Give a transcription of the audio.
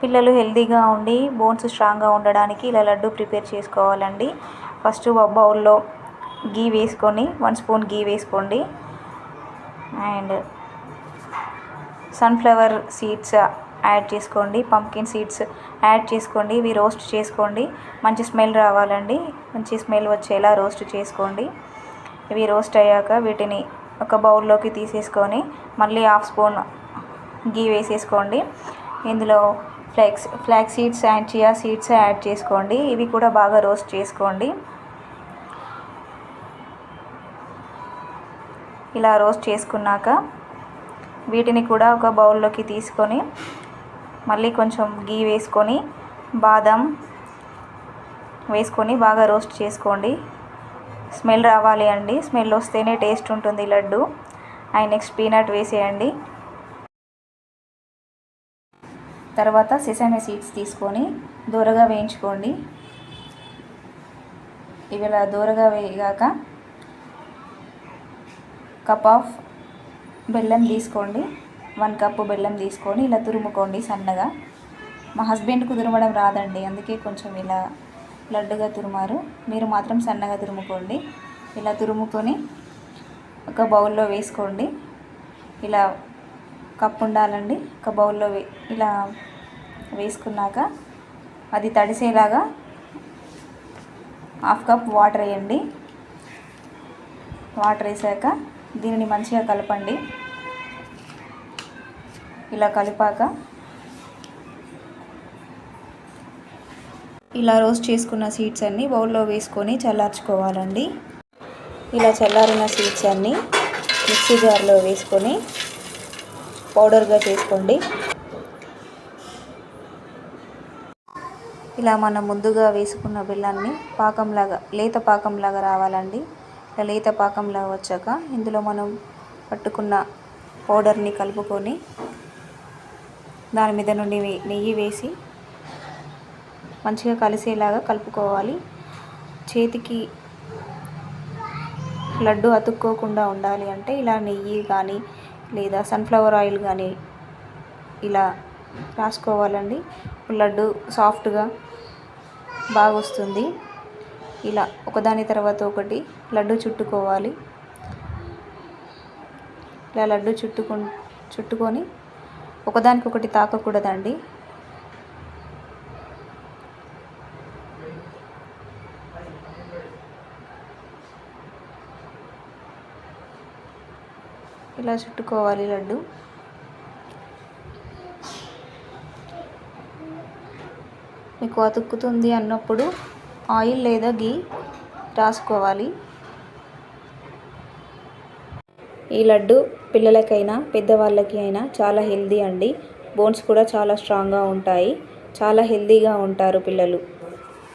పిల్లలు హెల్తీగా ఉండి బోన్స్ స్ట్రాంగ్గా ఉండడానికి ఇలా లడ్డు ప్రిపేర్ చేసుకోవాలండి. ఫస్ట్ బౌల్లో గీ వేసుకొని 1 స్పూన్ గీ వేసుకోండి. అండ్ సన్ఫ్లవర్ సీడ్స్ యాడ్ చేసుకోండి. పంకిన్ సీడ్స్ యాడ్ చేసుకోండి. ఇవి రోస్ట్ చేసుకోండి. మంచి స్మెల్ రావాలండి. మంచి స్మెల్ వచ్చేలా రోస్ట్ చేసుకోండి. ఇవి రోస్ట్ అయ్యాక వీటిని ఒక బౌల్లోకి తీసేసుకొని మళ్ళీ 1/2 స్పూన్ గీ వేసేసుకోండి. ఇందులో flax seeds and chia seeds add చేసుకోండి. ఇవి కూడా బాగా రోస్ట్ చేసుకోండి. ఇలా రోస్ట్ చేసుకున్నాక వీటిని కూడా ఒక బౌల్లోకి తీసుకొని మళ్ళీ కొంచెం గీ వేసుకొని బాదం వేసుకొని బాగా రోస్ట్ చేసుకోండి. స్మెల్ రావాలి అండి. స్మెల్ వస్తేనే టేస్ట్ ఉంటుంది లడ్డు. అండ్ నెక్స్ట్ పీనట్ వేసేయండి. తర్వాత సెసమే సీడ్స్ తీసుకొని దూరగా వేయించుకోండి. ఇవి ఇలా దూరగా వేగాక కప్ ఆఫ్ బెల్లం తీసుకోండి. 1 కప్పు బెల్లం తీసుకొని ఇలా తురుముకోండి సన్నగా. మా హస్బెండ్కు తురమడం రాదండి, అందుకే కొంచెం ఇలా లడ్డుగా తురుమారు. మీరు మాత్రం సన్నగా తురుముకోండి. ఇలా తురుముకొని ఒక బౌల్లో వేసుకోండి. ఇలా కప్పు ఉండాలండి. ఒక బౌల్లో ఇలా వేసుకున్నాక అది తడిసేలాగా 1/2 కప్ వాటర్ వేయండి. వాటర్ వేసాక దీనిని మంచిగా కలపండి. ఇలా కలిపాక ఇలా రోస్ట్ చేసుకున్న సీడ్స్ అన్నీ బౌల్లో వేసుకొని చల్లార్చుకోవాలండి. ఇలా చల్లారిన సీడ్స్ అన్నీ మిక్సీ జార్లో వేసుకొని పౌడర్గా చేసుకోండి. ఇలా మనం ముందుగా వేసుకున్న బెల్లాన్ని లేత పాకంలాగా రావాలండి. ఇలా లేత పాకంలాగా వచ్చాక ఇందులో మనం పట్టుకున్న పౌడర్ని కలుపుకొని దాని మీద నుండి నెయ్యి వేసి మంచిగా కలిసేలాగా కలుపుకోవాలి. చేతికి లడ్డు అతుక్కోకుండా ఉండాలి అంటే ఇలా నెయ్యి కానీ లేదా సన్ఫ్లవర్ ఆయిల్ కానీ ఇలా రాసుకోవాలండి. లడ్డు సాఫ్ట్గా బాగా వస్తుంది. ఇలా ఒకదాని తర్వాత ఒకటి లడ్డు చుట్టుకోవాలి. ఇలా లడ్డు చుట్టుకొని ఒకదానికొకటి తాకకూడదండి. ఇలా చుట్టుకోవాలి లడ్డు. మీకు అతుక్కుతుంది అన్నప్పుడు ఆయిల్ లేదా గీ రాసుకోవాలి. ఈ లడ్డు పిల్లలకైనా పెద్దవాళ్ళకి అయినా చాలా హెల్తీ అండి. బోన్స్ కూడా చాలా స్ట్రాంగ్గా ఉంటాయి. చాలా హెల్తీగా ఉంటారు పిల్లలు.